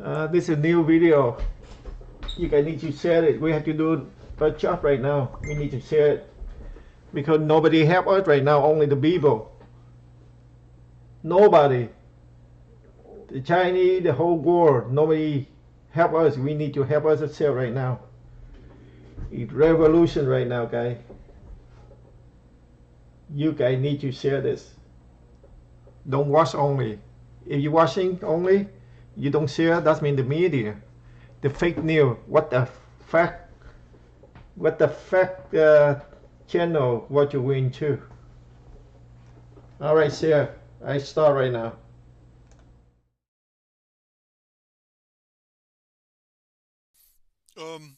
This is a new video. You guys need to share it. We have to do a job right now. We need to share it because nobody help us right now. Only the people. Nobody. The Chinese, the whole world. Nobody help us. We need to help us ourselves right now. It's revolution right now, guys. You guys need to share this. Don't watch only. If you're watching only, you don't share. That means the media, the fake news. Fact? What the fact channel? What you win to? All right, share. I start right now. Um,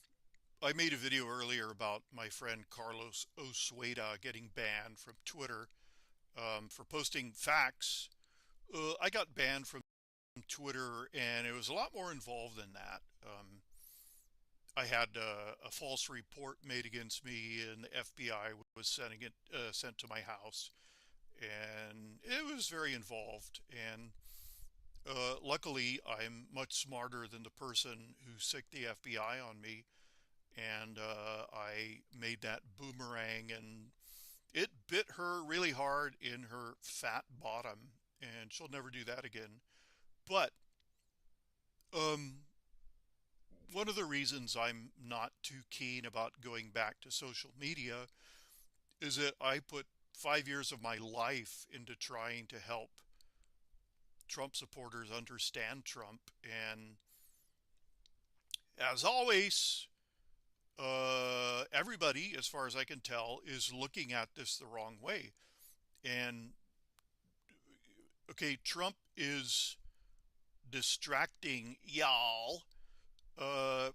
I made a video earlier about my friend Carlos Osueda getting banned from Twitter for posting facts. I got banned from Twitter, and it was a lot more involved than that. I had a false report made against me, and the FBI was sending it sent to my house, and it was very involved. And luckily, I'm much smarter than the person who sicked the FBI on me, and I made that boomerang, and it bit her really hard in her fat bottom, and she'll never do that again. But um, one of the reasons I'm not too keen about going back to social media is that I put 5 years of my life into trying to help Trump supporters understand Trump, and as always, everybody, as far as I can tell, is looking at this the wrong way. And okay, Trump is distracting y'all uh,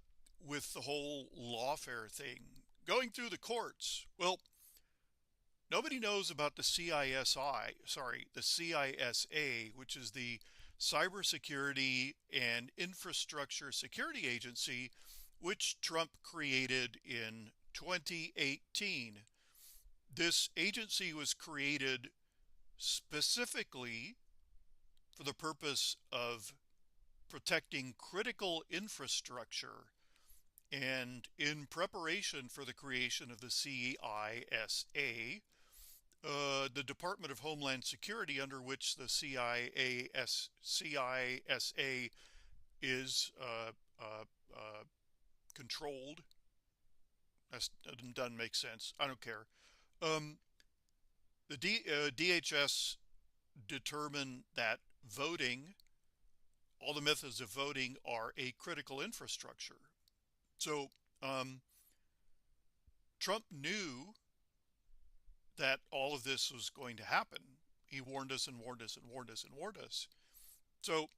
with the whole lawfare thing going through the courts. Well, nobody knows about the the CISA, which is the Cybersecurity and Infrastructure Security Agency, which Trump created in 2018. This agency was created specifically for the purpose of protecting critical infrastructure, and in preparation for the creation of the CISA, the Department of Homeland Security, under which the CISA is controlled. That doesn't make sense. I don't care. Um, the DHS determined that voting, all the methods of voting, are a critical infrastructure. So um, Trump knew that all of this was going to happen. He warned us and warned us and warned us and warned us. So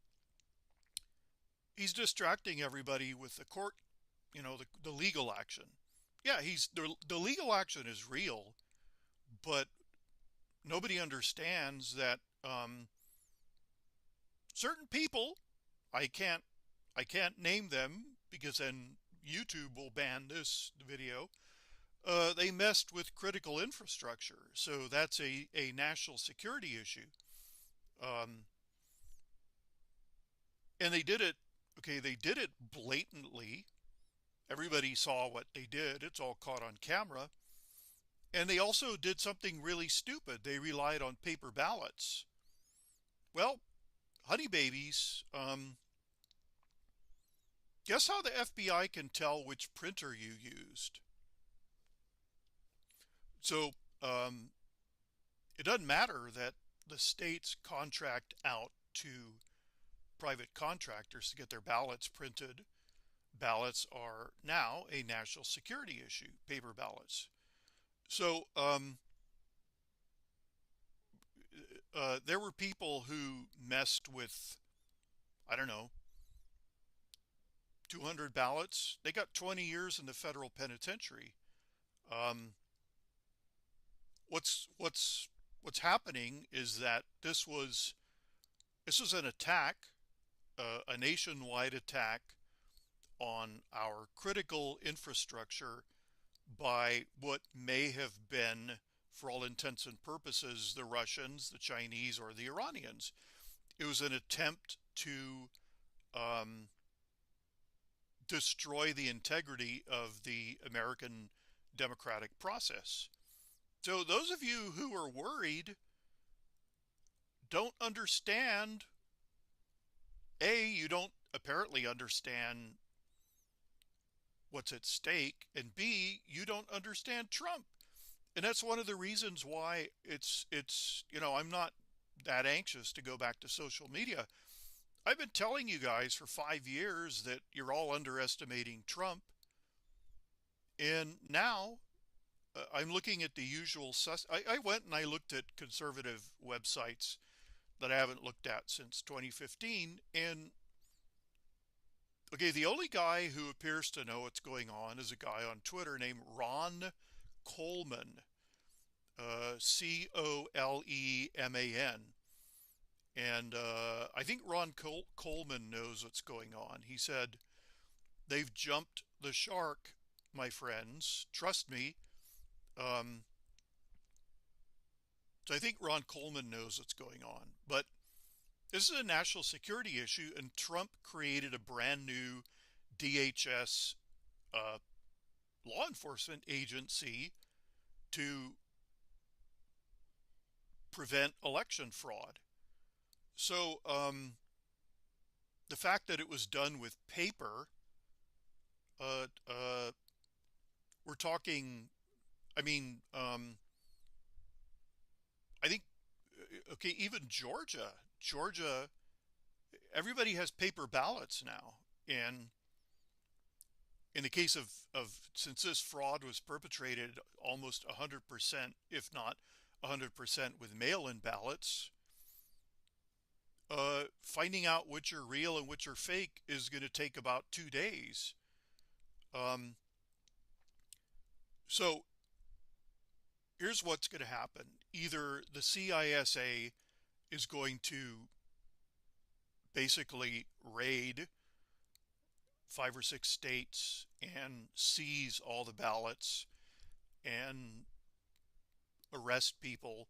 he's distracting everybody with the court, the legal action. Yeah, the legal action is real, but nobody understands that certain people, I can't I can't name them because then YouTube will ban this video. They messed with critical infrastructure, so that's a national security issue. Um, and they did it. Okay, they did it blatantly. Everybody saw what they did. It's all caught on camera. And they also did something really stupid. They relied on paper ballots. Well, honey babies, guess how the FBI can tell which printer you used? So um, it doesn't matter that the states contract out to private contractors to get their ballots printed. Ballots are now a national security issue, paper ballots. So there were people who messed with, I don't know, 200 ballots. They got 20 years in the federal penitentiary. Um, what's happening is that this was an attack, a nationwide attack on our critical infrastructure by what may have been, for all intents and purposes, the Russians, the Chinese, or the Iranians. It was an attempt to um, destroy the integrity of the American democratic process. So those of you who are worried don't understand. You don't apparently understand what's at stake, and B, you don't understand Trump. And that's one of the reasons why I'm not that anxious to go back to social media. I've been telling you guys for 5 years that you're all underestimating Trump. And now I'm looking at the usual I went and I looked at conservative websites that I haven't looked at since 2015. And okay, the only guy who appears to know what's going on is a guy on Twitter named Ron Coleman, Coleman. And I think Ron Coleman knows what's going on. He said, they've jumped the shark, my friends. Trust me. So I think Ron Coleman knows what's going on. But this is a national security issue, and Trump created a brand new DHS law enforcement agency to prevent election fraud. So the fact that it was done with paper, we're talking, I mean, I think, okay, even Georgia, everybody has paper ballots now. And in the case of since this fraud was perpetrated almost 100%, if not 100% with mail-in ballots, finding out which are real and which are fake is going to take about 2 days. So here's what's going to happen. Either the CISA is going to basically raid 5 or 6 states and seize all the ballots and arrest people,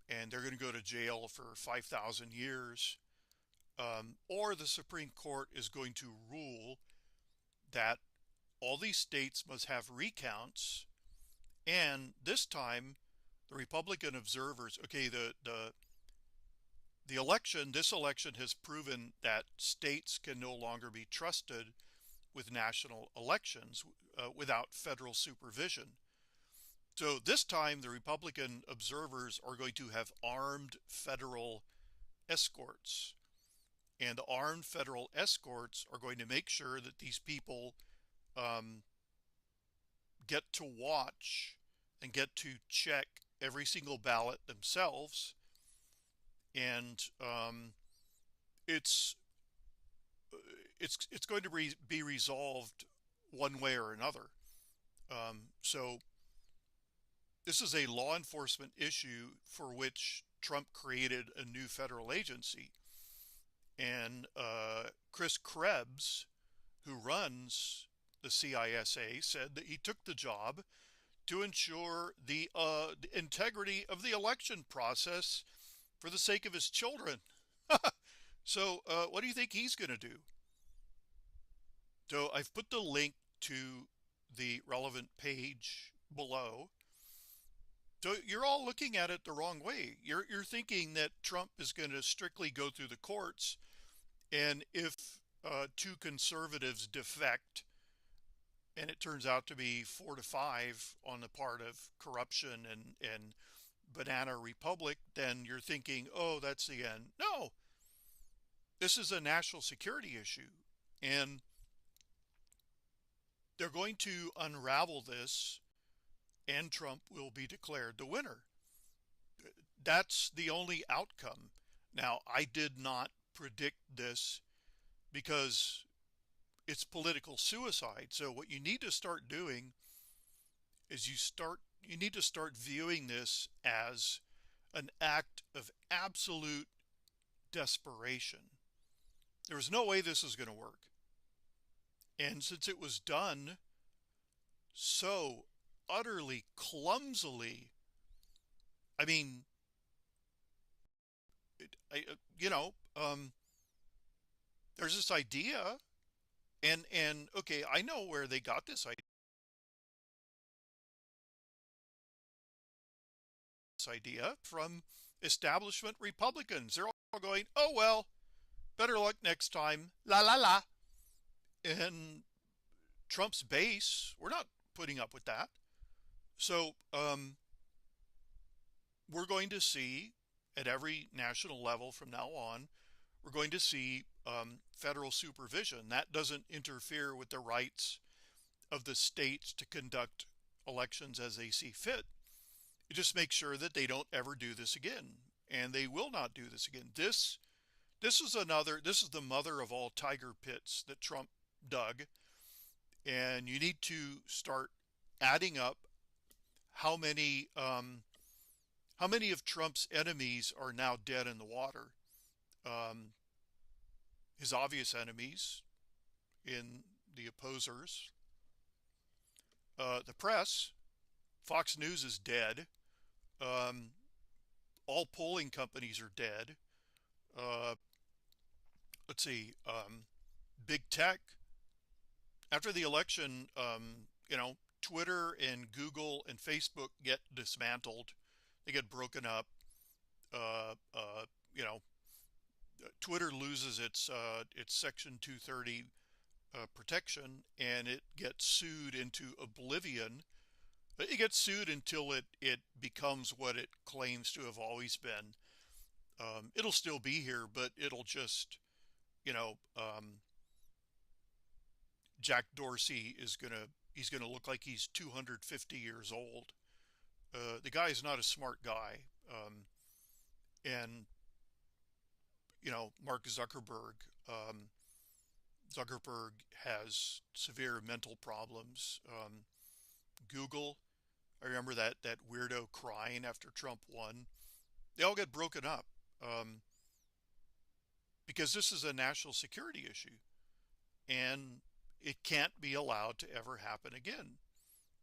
and they're going to go to jail for 5,000 years. Or the Supreme Court is going to rule that all these states must have recounts, and this time the Republican observers, okay, this election has proven that states can no longer be trusted with national elections without federal supervision. So this time the Republican observers are going to have armed federal escorts. And the armed federal escorts are going to make sure that these people get to watch and get to check every single ballot themselves. And it's going to be resolved one way or another. So this is a law enforcement issue for which Trump created a new federal agency. And Chris Krebs, who runs the CISA, said that he took the job to ensure the integrity of the election process for the sake of his children. So what do you think he's going to do? So I've put the link to the relevant page below. So you're all looking at it the wrong way. You're thinking that Trump is going to strictly go through the courts, and if 2 conservatives defect, and it turns out to be 4 to 5 on the part of corruption and Banana Republic, then you're thinking, oh, that's the end. No, this is a national security issue, and they're going to unravel this, and Trump will be declared the winner. That's the only outcome. Now, I did not predict this because it's political suicide. So what you need to start doing is you need to start viewing this as an act of absolute desperation. There was no way this was going to work. And since it was done so utterly clumsily, I mean, there's this idea, And okay, I know where they got this idea from establishment Republicans. They're all going, oh, well, better luck next time. La, la, la. And Trump's base, we're not putting up with that. So we're going to see at every national level from now on, we're going to see federal supervision. That doesn't interfere with the rights of the states to conduct elections as they see fit. It just makes sure that they don't ever do this again, and they will not do this again. This is the mother of all tiger pits that Trump dug, and you need to start adding up how many of Trump's enemies are now dead in the water. Um, his obvious enemies in the opposers, the press. Fox News is dead. Um, all polling companies are dead. Uh, let's see. Big tech. After the election, Twitter and Google and Facebook get dismantled. They get broken up. Uh, uh, you know, Twitter loses its Section 230 protection, and it gets sued into oblivion. It gets sued until it becomes what it claims to have always been. It'll still be here, but it'll just, you know, Jack Dorsey he's gonna look like he's 250 years old. The guy is not a smart guy, and Mark Zuckerberg. Zuckerberg has severe mental problems. Google, I remember that weirdo crying after Trump won. They all get broken up because this is a national security issue, and it can't be allowed to ever happen again,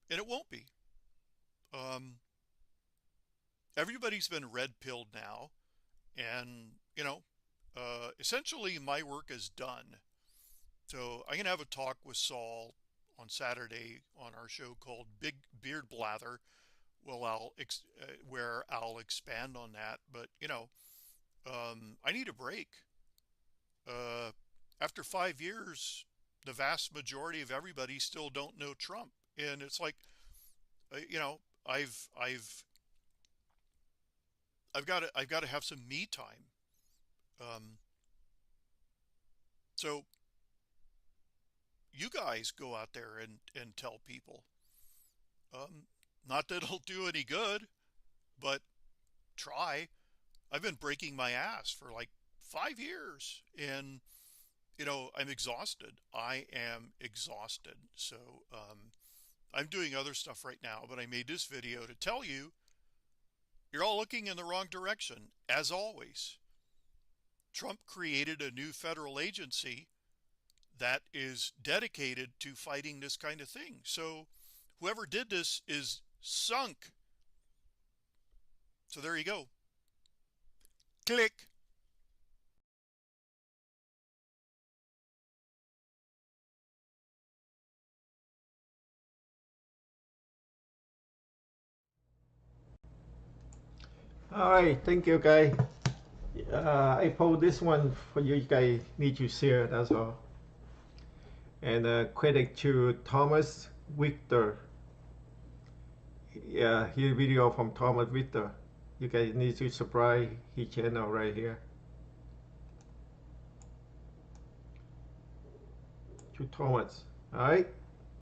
and it won't be. Um, Everybody's been red pilled now, and essentially my work is done. So I'm gonna have a talk with Saul on Saturday on our show called Big Beard Blather. Well, where I'll expand on that. But I need a break. Uh, After 5 years, the vast majority of everybody still don't know Trump, and it's like, I've I've I've got to have some me time. Um, so you guys go out there and tell people. Not that it'll do any good, but try. I've been breaking my ass for like 5 years, and I'm exhausted. I am exhausted. So I'm doing other stuff right now, but I made this video to tell you you're all looking in the wrong direction. As always, Trump created a new federal agency that is dedicated to fighting this kind of thing. So whoever did this is sunk. So there you go. Click. All right, thank you, guys. I post this one for you guys need to share. That's all. And credit to Thomas Wictor. Yeah, here video from Thomas Wictor. You guys need to subscribe his channel right here. To Thomas. All right.